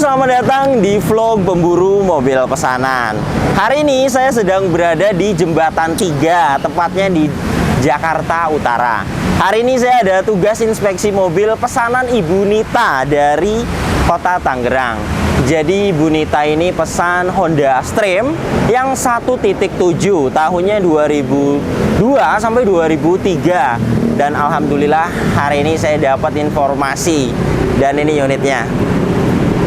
selamat datang di vlog pemburu mobil pesanan. Hari ini saya sedang berada di Jembatan 3, tepatnya di Jakarta Utara. Hari ini saya ada tugas inspeksi mobil pesanan Ibu Nita dari Kota Tangerang. Jadi Ibu Nita ini pesan Honda Stream yang 1.7, tahunnya 2002 sampai 2003. Dan alhamdulillah hari ini saya dapat informasi, dan ini unitnya.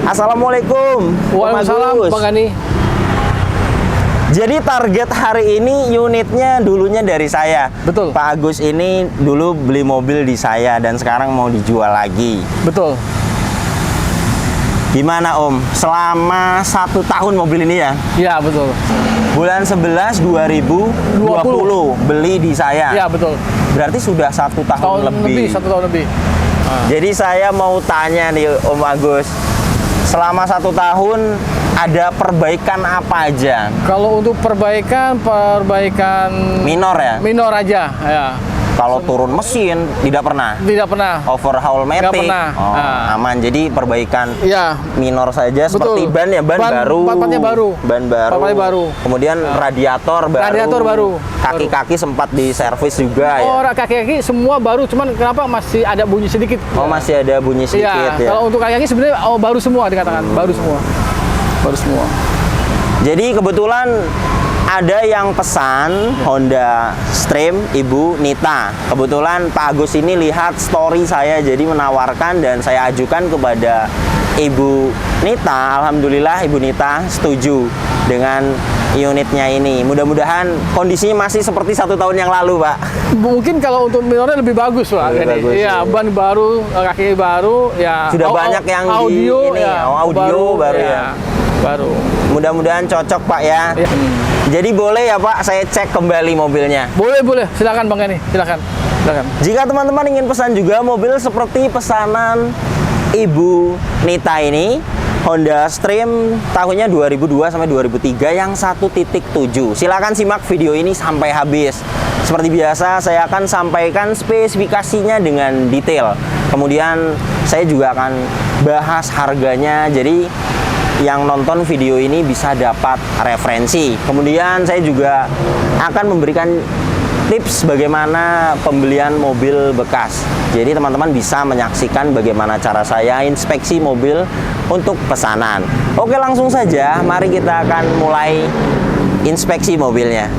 Assalamualaikum. Waalaikumsalam, Bang Gani. Jadi target hari ini unitnya dulunya dari saya. Betul. Pak Agus ini dulu beli mobil di saya dan sekarang mau dijual lagi. Betul. Gimana Om? Selama 1 tahun mobil ini ya? Ya, betul. Bulan 11 2020 beli di saya. Ya, betul. Berarti sudah 1 tahun lebih. 1 tahun lebih. Jadi saya mau tanya nih Om Agus, selama 1 tahun ada perbaikan apa aja? Kalau untuk perbaikan Minor ya? minor aja, ya. Kalau turun mesin tidak pernah? Tidak pernah. Overhaul matic? Nggak pernah. Aman, jadi perbaikan Ya. minor saja. Betul. Seperti ban ya, ban baru. Patnya baru. Ban baru. Patnya baru. Kemudian radiator baru. Radiator baru. Kaki-kaki sempat diservis juga ya? Oh, kaki-kaki semua baru, cuman kenapa masih ada bunyi sedikit? Oh, masih ada bunyi sedikit ya? Kalau untuk kaki-kaki sebenarnya baru semua dikatakan, baru semua. Baru semua. Jadi kebetulan ada yang pesan Honda Stream Ibu Nita. Kebetulan Pak Agus ini lihat story saya, jadi menawarkan dan saya ajukan kepada Ibu Nita. Alhamdulillah Ibu Nita setuju dengan unitnya ini. Mudah-mudahan kondisinya masih seperti 1 tahun yang lalu, Pak. Mungkin kalau untuk minornya lebih bagus, Pak. Lebih bagus, iya, ya. Ban baru, kaki baru, ya. Sudah banyak yang audio, di ini, ya, audio baru ya. Baru. Mudah-mudahan cocok, Pak ya. Ya. Jadi boleh ya Pak, saya cek kembali mobilnya. Boleh. Silakan Bang Gani, silakan. Jika teman-teman ingin pesan juga mobil seperti pesanan Ibu Nita ini, Honda Stream tahunnya 2002 sampai 2003 yang 1.7. Silakan simak video ini sampai habis. Seperti biasa, saya akan sampaikan spesifikasinya dengan detail. Kemudian saya juga akan bahas harganya. Jadi yang nonton video ini bisa dapat referensi. Kemudian saya juga akan memberikan tips bagaimana pembelian mobil bekas. Jadi teman-teman bisa menyaksikan bagaimana cara saya inspeksi mobil untuk pesanan. Oke, langsung saja mari kita akan mulai inspeksi mobilnya.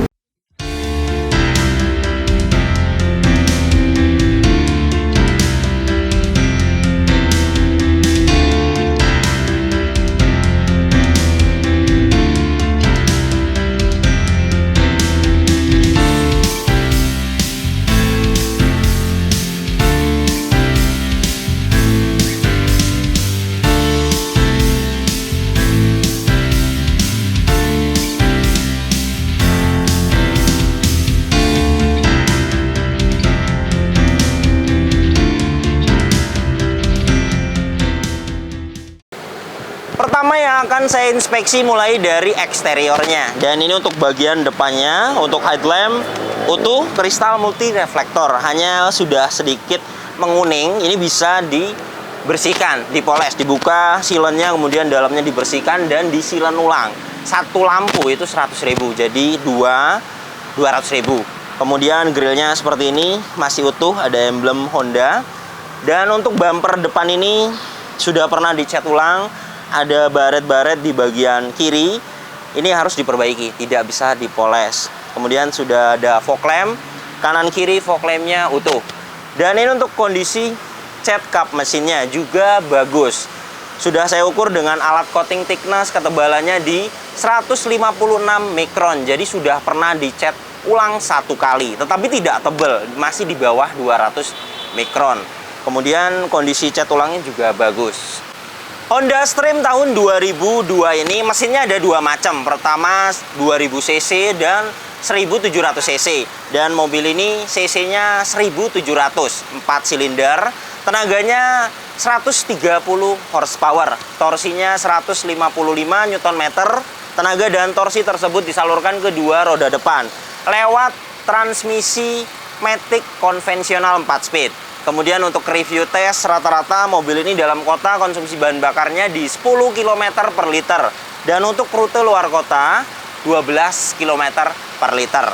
Pertama yang akan saya inspeksi mulai dari eksteriornya. Dan ini untuk bagian depannya, untuk headlamp utuh, kristal multi reflektor. Hanya sudah sedikit menguning, ini bisa dibersihkan, dipoles, dibuka silennya, kemudian dalamnya dibersihkan dan disilen ulang. 1 lampu itu 100.000, jadi 200.000. Kemudian grillnya seperti ini, masih utuh, ada emblem Honda. Dan untuk bumper depan ini sudah pernah dicat ulang. Ada baret-baret di bagian kiri, ini harus diperbaiki, tidak bisa dipoles. Kemudian sudah ada fog lamp, kanan kiri fog lampnya utuh. Dan ini untuk kondisi cat kap mesinnya juga bagus. Sudah saya ukur dengan alat coating thickness, ketebalannya di 156 mikron. Jadi sudah pernah dicat ulang 1 kali, tetapi tidak tebal, masih di bawah 200 mikron. Kemudian kondisi cat ulangnya juga bagus. Honda Stream tahun 2002 ini mesinnya ada 2 macam. Pertama 2000 cc dan 1700 cc. Dan mobil ini cc-nya 1700, 4 silinder. Tenaganya 130 horsepower. Torsinya 155 Nm. Tenaga dan torsi tersebut disalurkan ke 2 roda depan lewat transmisi matic konvensional 4 speed. Kemudian untuk review tes, rata-rata mobil ini dalam kota konsumsi bahan bakarnya di 10 km per liter. Dan untuk rute luar kota, 12 km per liter.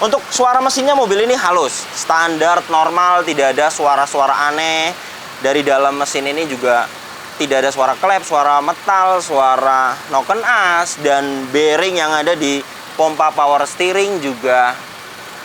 Untuk suara mesinnya mobil ini halus, standar, normal, tidak ada suara-suara aneh. Dari dalam mesin ini juga tidak ada suara klep, suara metal, suara noken as, dan bearing yang ada di pompa power steering juga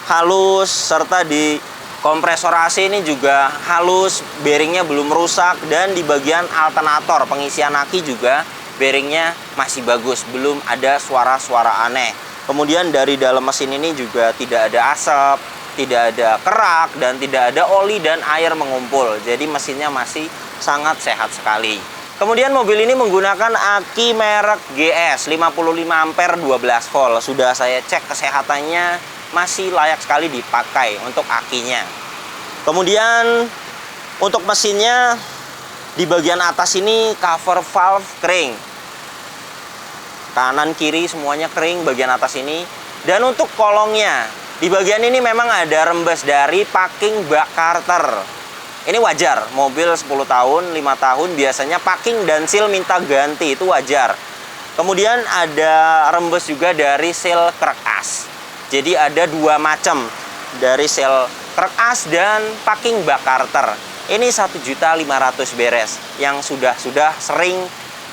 halus, serta di kompresor AC ini juga halus, bearingnya belum rusak, dan di bagian alternator pengisian aki juga bearingnya masih bagus, belum ada suara-suara aneh. Kemudian dari dalam mesin ini juga tidak ada asap, tidak ada kerak, dan tidak ada oli dan air mengumpul. Jadi mesinnya masih sangat sehat sekali. Kemudian mobil ini menggunakan aki merek GS 55 ampere 12 volt. Sudah saya cek kesehatannya, masih layak sekali dipakai untuk akinya. Kemudian untuk mesinnya di bagian atas ini cover valve kering. Kanan kiri semuanya kering bagian atas ini. Dan untuk kolongnya, di bagian ini memang ada rembes dari packing bak karter. Ini wajar, mobil 10 tahun, 5 tahun biasanya packing dan seal minta ganti, itu wajar. Kemudian ada rembes juga dari seal krek as. Jadi ada dua macam, dari seal krek as dan packing bak karter. Ini 1.500.000 beres, yang sudah sering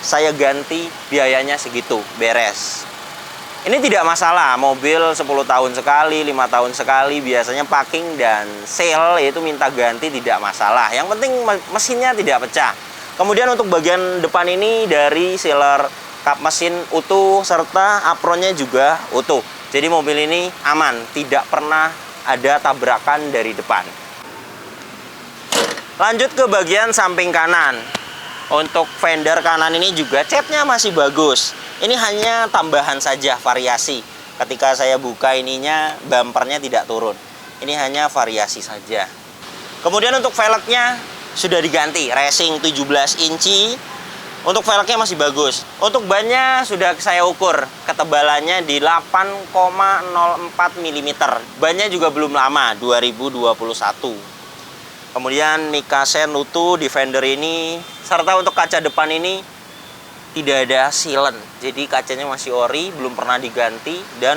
saya ganti, biayanya segitu, beres. Ini tidak masalah, mobil 10 tahun sekali, 5 tahun sekali, biasanya packing dan seal itu minta ganti, tidak masalah. Yang penting mesinnya tidak pecah. Kemudian untuk bagian depan ini dari sealer kap mesin utuh, serta apronnya juga utuh. Jadi mobil ini aman, tidak pernah ada tabrakan dari depan. Lanjut ke bagian samping kanan. Untuk fender kanan ini juga catnya masih bagus. Ini hanya tambahan saja, variasi. Ketika saya buka ininya, bumpernya tidak turun. Ini hanya variasi saja. Kemudian untuk velgnya sudah diganti, racing 17 inci. Untuk velgnya masih bagus. Untuk bannya sudah saya ukur, ketebalannya di 8,04 mm. Bannya juga belum lama, 2021. Kemudian Mikasen utuh di fender ini, serta untuk kaca depan ini tidak ada sealant, jadi kacanya masih ori, belum pernah diganti dan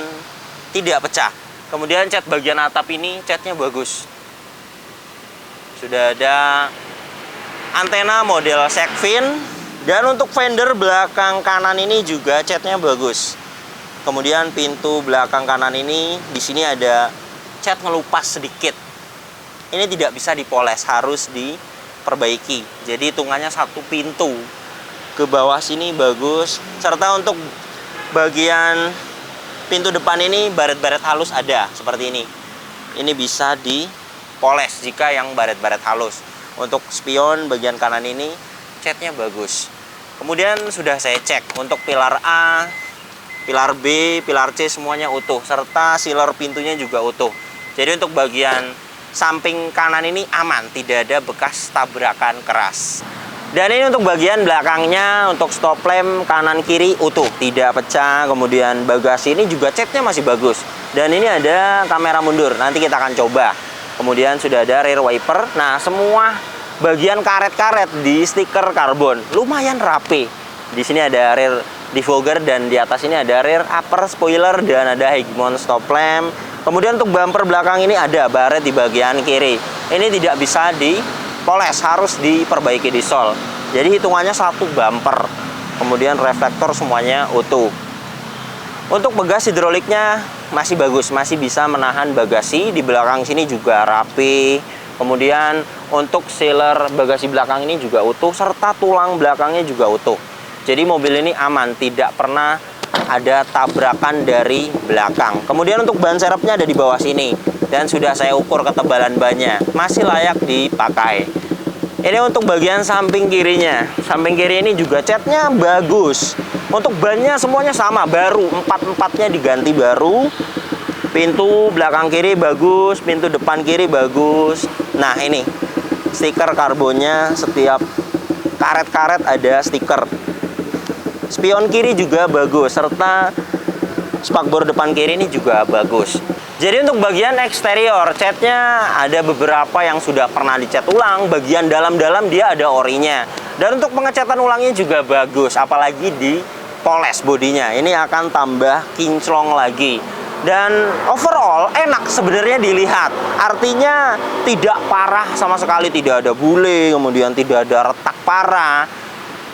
tidak pecah. Kemudian cat bagian atap ini catnya bagus, sudah ada antena model Sekfin. Dan untuk fender belakang kanan ini juga catnya bagus. Kemudian pintu belakang kanan ini, di sini ada cat ngelupas sedikit. Ini tidak bisa dipoles, harus diperbaiki. Jadi hitungannya satu pintu. Ke bawah sini bagus. Serta untuk bagian pintu depan ini baret-baret halus ada, seperti ini. Ini bisa dipoles jika yang baret-baret halus. Untuk spion bagian kanan ini catnya bagus. Kemudian sudah saya cek untuk pilar A, pilar B, pilar C semuanya utuh. Serta sealer pintunya juga utuh. Jadi untuk bagian samping kanan ini aman, tidak ada bekas tabrakan keras. Dan ini untuk bagian belakangnya, untuk stop lamp kanan kiri utuh, tidak pecah. Kemudian bagasi ini juga catnya masih bagus. Dan ini ada kamera mundur, nanti kita akan coba. Kemudian sudah ada rear wiper. Nah, semua bagian karet-karet di stiker karbon lumayan rapi. Di sini ada rear defogger dan di atas ini ada rear upper spoiler dan ada hegemon stop lamp. Kemudian untuk bumper belakang ini ada baret di bagian kiri. Ini tidak bisa dipoles, harus diperbaiki di sol. Jadi hitungannya satu bumper. Kemudian reflektor semuanya utuh. Untuk bagasi hidroliknya masih bagus, masih bisa menahan bagasi. Di belakang sini juga rapi. Kemudian untuk sealer bagasi belakang ini juga utuh, serta tulang belakangnya juga utuh. Jadi mobil ini aman, tidak pernah ada tabrakan dari belakang. Kemudian untuk ban serepnya ada di bawah sini dan sudah saya ukur ketebalan bannya, masih layak dipakai. Ini untuk bagian samping kirinya. Samping kiri ini juga catnya bagus. Untuk bannya semuanya sama, baru, empat-empatnya diganti baru. Pintu belakang kiri bagus, pintu depan kiri bagus. Nah, ini stiker karbonnya, setiap karet-karet ada stiker. Spion kiri juga bagus, serta spakbor depan kiri ini juga bagus. Jadi untuk bagian eksterior, catnya ada beberapa yang sudah pernah dicat ulang. Bagian dalam-dalam dia ada orinya. Dan untuk pengecatan ulangnya juga bagus, apalagi di poles bodinya. Ini akan tambah kinclong lagi. Dan overall enak sebenarnya dilihat. Artinya tidak parah sama sekali, tidak ada bule, kemudian tidak ada retak parah.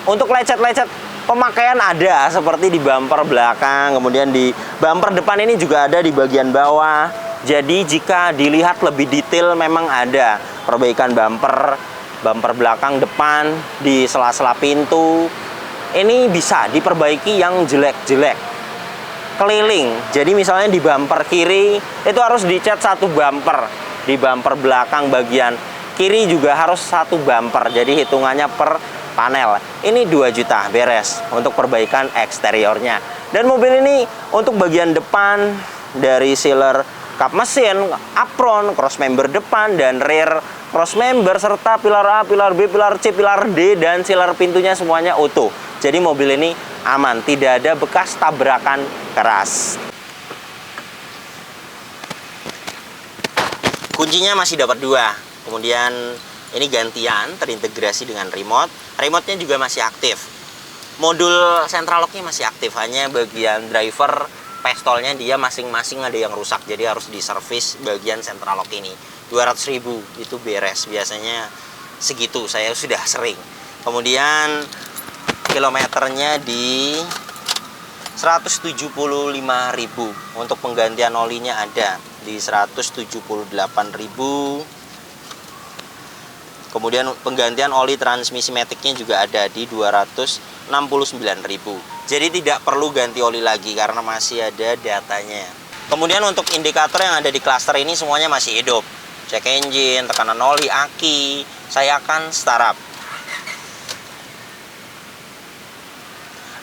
Untuk lecet-lecet pemakaian ada, seperti di bumper belakang, kemudian di bumper depan ini juga ada di bagian bawah. Jadi jika dilihat lebih detail memang ada perbaikan bumper belakang, depan, di sela-sela pintu. Ini bisa diperbaiki yang jelek-jelek. Keliling, jadi misalnya di bumper kiri itu harus dicat satu bumper. Di bumper belakang bagian kiri juga harus satu bumper. Jadi hitungannya per panel. Ini 2 juta beres untuk perbaikan eksteriornya. Dan mobil ini untuk bagian depan dari sealer kap mesin, apron, cross member depan dan rear cross member serta pilar A, pilar B, pilar C, pilar D dan sealer pintunya semuanya utuh. Jadi mobil ini aman, tidak ada bekas tabrakan keras. Kuncinya masih dapat 2. Kemudian ini gantian, terintegrasi dengan remote. Remote-nya juga masih aktif. Modul central lock-nya masih aktif. Hanya bagian driver, pistolnya dia masing-masing ada yang rusak. Jadi harus diservis bagian central lock ini. 200.000 itu beres. Biasanya segitu, saya sudah sering. Kemudian kilometernya di 175.000. Untuk penggantian olinya ada di 178.000. Kemudian penggantian oli transmisi maticnya juga ada di 269.000. Jadi tidak perlu ganti oli lagi karena masih ada datanya. Kemudian untuk indikator yang ada di cluster ini semuanya masih hidup. Cek engine, tekanan oli, aki, sayakan, startup.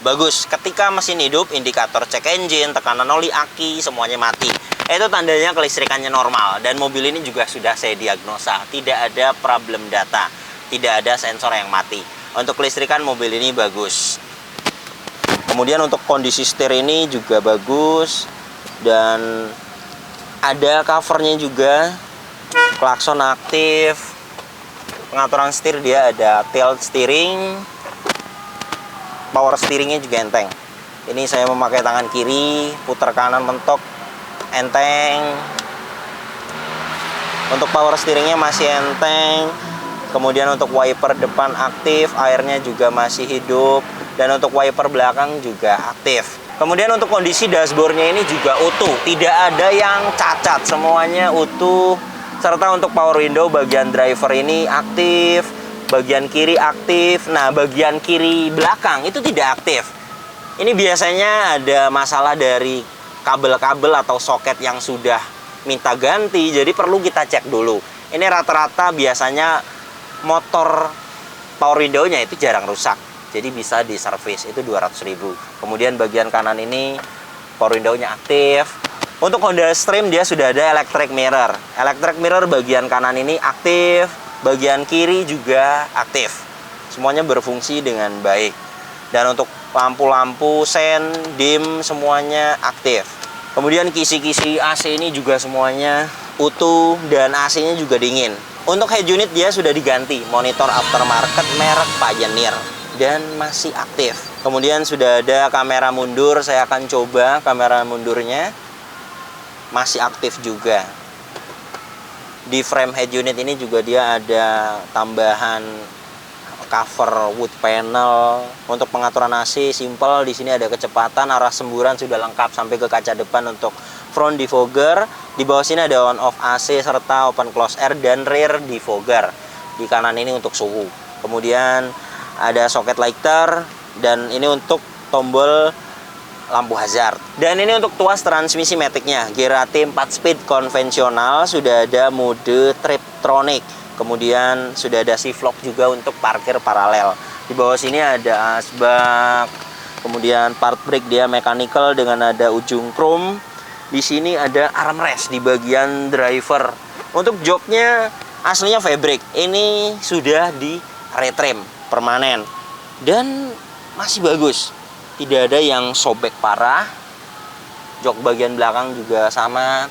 Bagus, ketika mesin hidup, indikator cek engine, tekanan oli, aki, semuanya mati. Itu tandanya kelistrikannya normal. Dan mobil ini juga sudah saya diagnosa. Tidak ada problem data. Tidak ada sensor yang mati. Untuk kelistrikan mobil ini bagus. Kemudian untuk kondisi setir ini juga bagus. Dan ada covernya juga. Klakson aktif. Pengaturan setir dia ada tilt steering. Power steeringnya juga enteng. Ini saya memakai tangan kiri, putar kanan mentok, enteng. Untuk power steeringnya masih enteng. Kemudian untuk wiper depan aktif, airnya juga masih hidup. Dan untuk wiper belakang juga aktif. Kemudian untuk kondisi dashboardnya ini juga utuh, tidak ada yang cacat, semuanya utuh. Serta untuk power window bagian driver ini aktif. Bagian kiri aktif. Nah, bagian kiri belakang itu tidak aktif. Ini biasanya ada masalah dari kabel-kabel atau soket yang sudah minta ganti. Jadi perlu kita cek dulu. Ini rata-rata biasanya motor power window-nya itu jarang rusak. Jadi bisa diservis, itu 200.000. Kemudian bagian kanan ini power window-nya aktif. Untuk Honda Stream dia sudah ada electric mirror. Electric mirror bagian kanan ini aktif. Bagian kiri juga aktif. Semuanya berfungsi dengan baik. Dan untuk lampu-lampu, sen, dim, semuanya aktif. Kemudian kisi-kisi AC ini juga semuanya utuh dan AC-nya juga dingin. Untuk head unit dia sudah diganti. Monitor aftermarket merek Pioneer. Dan masih aktif. Kemudian sudah ada kamera mundur. Saya akan coba kamera mundurnya. Masih aktif juga. Di frame head unit ini juga dia ada tambahan cover wood panel. Untuk pengaturan AC simple, di sini ada kecepatan, arah semburan sudah lengkap sampai ke kaca depan untuk front defogger. Di bawah sini ada on off AC serta open close air dan rear defogger. Di kanan ini untuk suhu. Kemudian ada socket lighter dan ini untuk tombol lampu hazard. Dan ini untuk tuas transmisi maticnya. Gear AT 4 speed konvensional, sudah ada mode Triptronic. Kemudian sudah ada shift lock juga untuk parkir paralel. Di bawah sini ada asbak. Kemudian part brake dia mechanical dengan ada ujung chrome. Di sini ada armrest di bagian driver. Untuk joknya aslinya fabric. Ini sudah di retrim permanen dan masih bagus. Tidak ada yang sobek parah. Jok bagian belakang juga sama.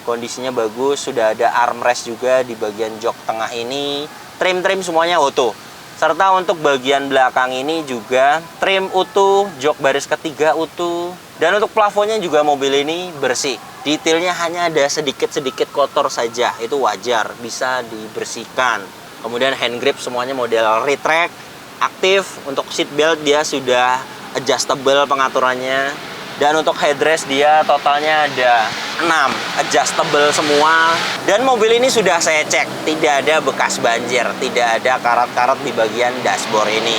kondisinya bagus. Sudah ada armrest juga di bagian jok tengah ini. Trim-trim semuanya utuh. Serta untuk bagian belakang ini juga trim utuh, jok baris ketiga utuh. Dan untuk plafonnya juga mobil ini bersih. Detailnya hanya ada sedikit-sedikit kotor saja. Itu wajar, bisa dibersihkan. Kemudian hand grip semuanya model retract, aktif. Untuk seat belt dia sudah adjustable pengaturannya. Dan untuk headrest dia totalnya ada 6 adjustable semua. Dan mobil ini sudah saya cek, tidak ada bekas banjir, tidak ada karat-karat di bagian dashboard ini.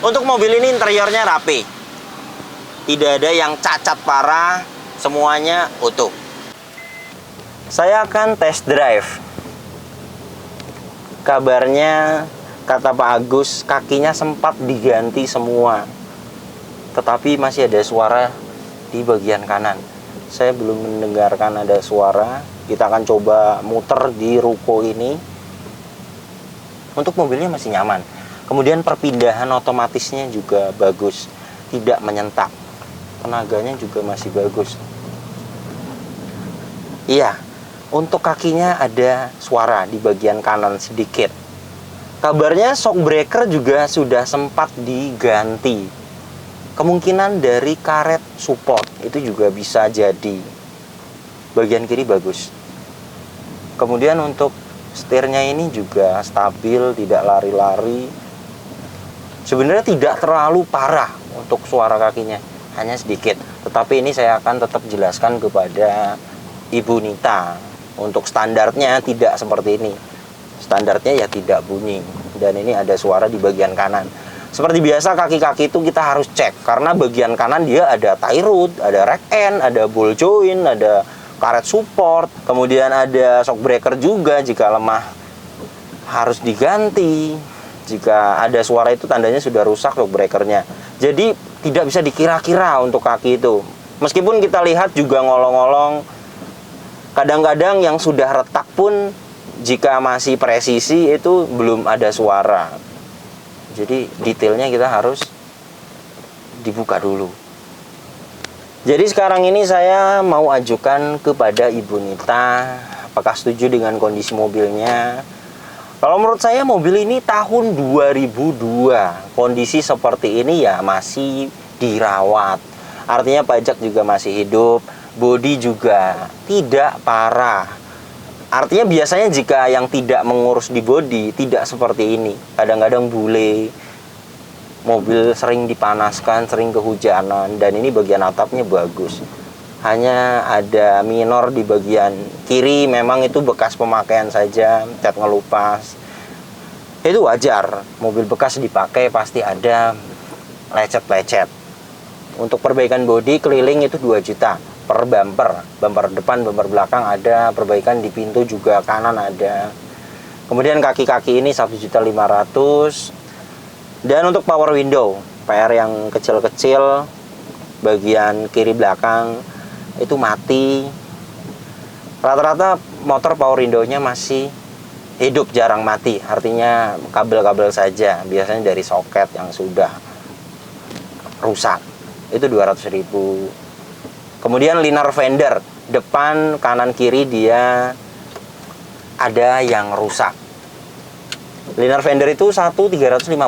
Untuk mobil ini interiornya rapi, tidak ada yang cacat parah, semuanya utuh. Saya akan test drive. Kabarnya kata Pak Agus, kakinya sempat diganti semua, tetapi masih ada suara di bagian kanan. Saya belum mendengarkan ada suara. Kita akan coba muter di ruko ini. Untuk mobilnya masih nyaman. Kemudian perpindahan otomatisnya juga bagus, tidak menyentak. Tenaganya juga masih bagus. Iya, untuk kakinya ada suara di bagian kanan sedikit. Kabarnya shock breaker juga sudah sempat diganti. Kemungkinan dari karet support itu juga bisa jadi. Bagian kiri bagus. Kemudian untuk setirnya ini juga stabil, tidak lari-lari. Sebenarnya tidak terlalu parah untuk suara kakinya, hanya sedikit. Tetapi ini saya akan tetap jelaskan kepada Ibu Nita. Untuk standarnya tidak seperti ini. Standarnya ya tidak bunyi. Dan ini ada suara di bagian kanan. Seperti biasa kaki-kaki itu kita harus cek, karena bagian kanan dia ada tie rod, ada rack end, ada ball joint, ada karet support, kemudian ada shock breaker juga jika lemah harus diganti. Jika ada suara itu tandanya sudah rusak shock breakernya. Jadi tidak bisa dikira-kira untuk kaki itu. Meskipun kita lihat juga ngolong-ngolong, kadang-kadang yang sudah retak pun jika masih presisi itu belum ada suara. Jadi detailnya kita harus dibuka dulu. Jadi sekarang ini saya mau ajukan kepada Ibu Nita, apakah setuju dengan kondisi mobilnya. Kalau menurut saya mobil ini tahun 2002, kondisi seperti ini ya masih dirawat. Artinya pajak juga masih hidup, bodi juga tidak parah. Artinya biasanya jika yang tidak mengurus di bodi tidak seperti ini. Kadang-kadang bule, mobil sering dipanaskan, sering kehujanan, dan ini bagian atapnya bagus. Hanya ada minor di bagian kiri, memang itu bekas pemakaian saja, cat ngelupas. Itu wajar, mobil bekas dipakai pasti ada lecet-lecet. Untuk perbaikan bodi keliling itu 2 juta. Per bumper depan, bumper belakang ada, perbaikan di pintu juga kanan ada. Kemudian kaki-kaki ini 1.500.000. Dan untuk power window, PR yang kecil-kecil bagian kiri belakang itu mati. Rata-rata motor power window-nya masih hidup, jarang mati. Artinya kabel-kabel saja, biasanya dari soket yang sudah rusak. Itu 200.000. Kemudian liner fender, depan, kanan, kiri dia ada yang rusak. Liner fender itu 1.350.000,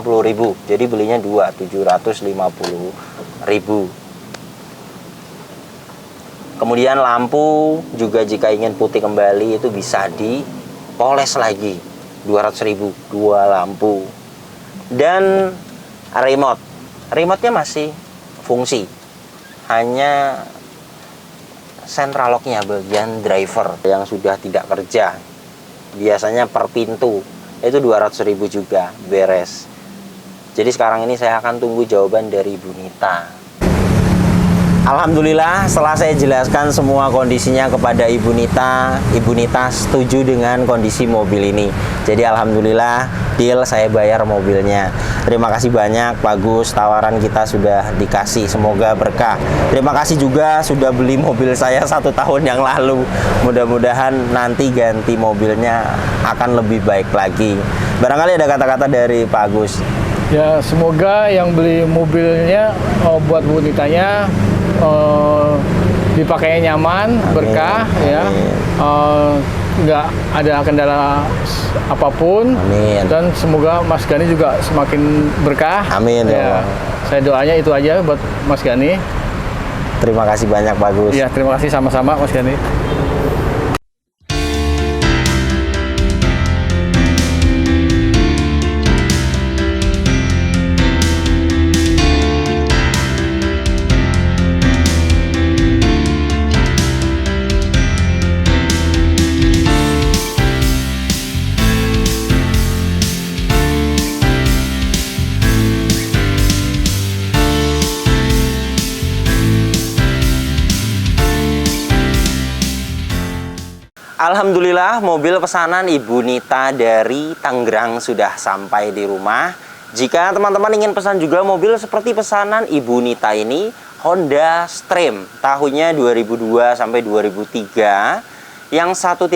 jadi belinya 2, 750.000. Kemudian lampu juga jika ingin putih kembali itu bisa dipoles lagi, 200.000, 2 lampu. Dan remote-nya masih fungsi, hanya central lock-nya bagian driver yang sudah tidak kerja. Biasanya per pintu itu 200.000 juga beres. Jadi sekarang ini saya akan tunggu jawaban dari Ibu Nita. Alhamdulillah setelah saya jelaskan semua kondisinya kepada Ibu Nita setuju dengan kondisi mobil ini. Jadi alhamdulillah deal, saya bayar mobilnya. Terima kasih banyak Pak Gus, tawaran kita sudah dikasih, semoga berkah. Terima kasih juga sudah beli mobil saya 1 tahun yang lalu. Mudah-mudahan nanti ganti mobilnya akan lebih baik lagi. Barangkali ada kata-kata dari Pak Gus. Ya, semoga yang beli mobilnya buat Bu Nitanya dipakainya nyaman, berkah, ya. Nggak ada kendala apapun. Amin. Dan semoga Mas Gani juga semakin berkah. Amin, ya. Ya. Saya doanya itu aja buat Mas Gani. Terima kasih banyak, Bagus. Iya, terima kasih sama-sama Mas Gani. Alhamdulillah, mobil pesanan Ibu Nita dari Tangerang sudah sampai di rumah. Jika teman-teman ingin pesan juga mobil seperti pesanan Ibu Nita ini, Honda Stream tahunnya 2002 sampai 2003, yang 1.7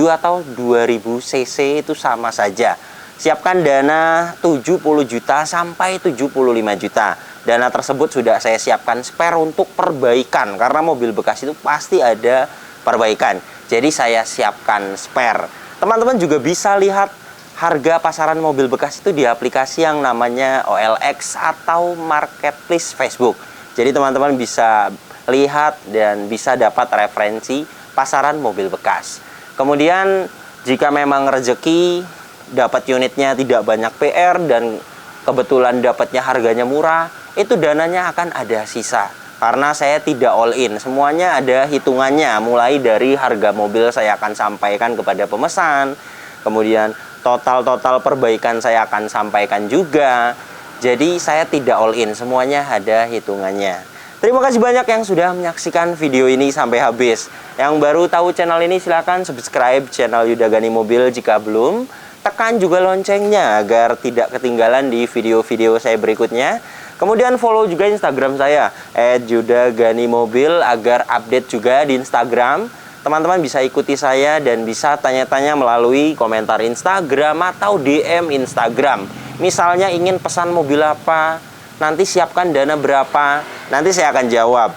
atau 2000 cc itu sama saja. Siapkan dana 70 juta sampai 75 juta. Dana tersebut sudah saya siapkan spare untuk perbaikan, karena mobil bekas itu pasti ada perbaikan. Jadi saya siapkan spare. Teman-teman juga bisa lihat harga pasaran mobil bekas itu di aplikasi yang namanya OLX atau Marketplace Facebook. Jadi teman-teman bisa lihat dan bisa dapat referensi pasaran mobil bekas. Kemudian jika memang rezeki dapat unitnya tidak banyak PR dan kebetulan dapatnya harganya murah, itu dananya akan ada sisa. Karena saya tidak all in, semuanya ada hitungannya. Mulai dari harga mobil saya akan sampaikan kepada pemesan, kemudian total perbaikan saya akan sampaikan juga. Jadi saya tidak all in, semuanya ada hitungannya. Terima kasih banyak yang sudah menyaksikan video ini sampai habis. Yang baru tahu channel ini silahkan subscribe channel Yuda Gani Mobil jika belum. Tekan juga loncengnya agar tidak ketinggalan di video-video saya berikutnya. Kemudian follow juga Instagram saya @yudaganimobil agar update juga di Instagram. Teman-teman bisa ikuti saya dan bisa tanya-tanya melalui komentar Instagram atau DM Instagram. Misalnya ingin pesan mobil apa, nanti siapkan dana berapa, nanti saya akan jawab.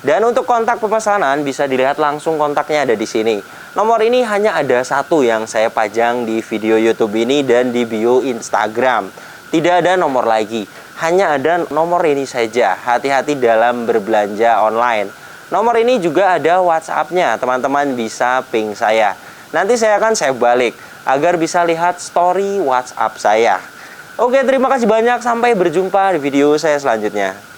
Dan untuk kontak pemesanan bisa dilihat langsung, kontaknya ada di sini. Nomor ini hanya ada satu yang saya pajang di video YouTube ini dan di bio Instagram. Tidak ada nomor lagi, hanya ada nomor ini saja. Hati-hati dalam berbelanja online. Nomor ini juga ada WhatsApp-nya, teman-teman bisa ping saya. Nanti saya akan save balik agar bisa lihat story WhatsApp saya. Oke, terima kasih banyak, sampai berjumpa di video saya selanjutnya.